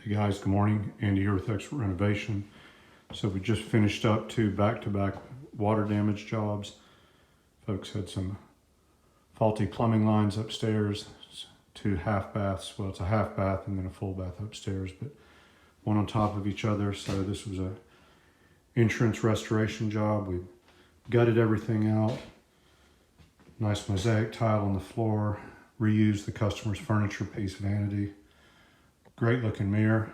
Hey guys, good morning. Andy here with Expert Renovation. So we just finished up 2 back-to-back water damage jobs. Folks had some faulty plumbing lines upstairs, 2 half baths. Well, it's a half bath and then a full bath upstairs, but one on top of each other. So this was a insurance restoration job. We gutted everything out. Nice mosaic tile on the floor. Reused the customer's furniture piece vanity. Great looking mirror.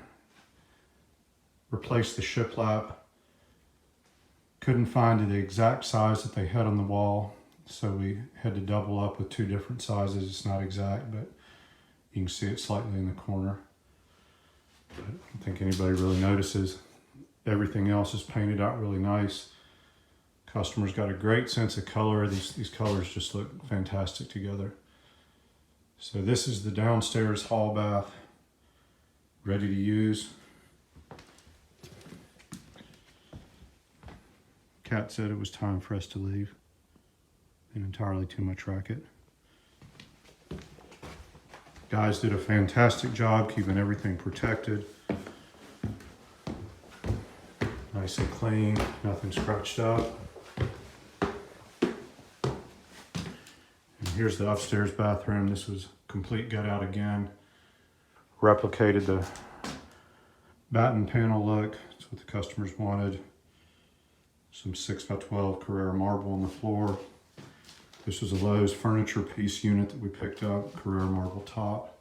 Replaced the shiplap. Couldn't find the exact size that they had on the wall, so we had to double up with 2 different sizes. It's not exact, but you can see it slightly in the corner. But I don't think anybody really notices. Everything else is painted out really nice. Customer's got a great sense of color. These colors just look fantastic together. So this is the downstairs hall bath, ready to use. Kat said it was time for us to leave. Been entirely too much racket. Guys did a fantastic job keeping everything protected. Nice and clean, nothing scratched up. And here's the upstairs bathroom. This was complete gut out again. Replicated the batten panel look. That's what the customers wanted. Some 6x12 Carrera marble on the floor. This was a Lowe's furniture piece unit that we picked up, Carrera marble top.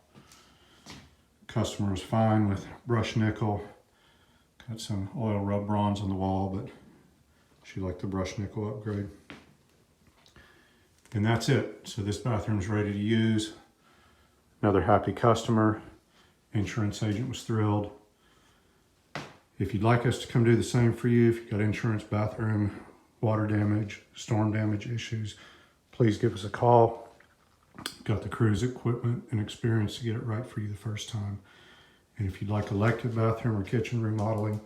Customer was fine with brushed nickel. Got some oil rub bronze on the wall, but she liked the brushed nickel upgrade. And that's it. So this bathroom's ready to use. Another happy customer. Insurance agent was thrilled. If you'd like us to come do the same for you, if you've got insurance, bathroom, water damage, storm damage issues, please give us a call. Got the crew's equipment and experience to get it right for you the first time. And if you'd like elective bathroom or kitchen remodeling,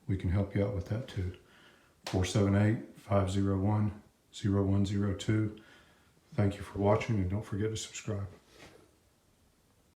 we can help you out with that too. 478-501-0102. Thank you for watching, and don't forget to subscribe.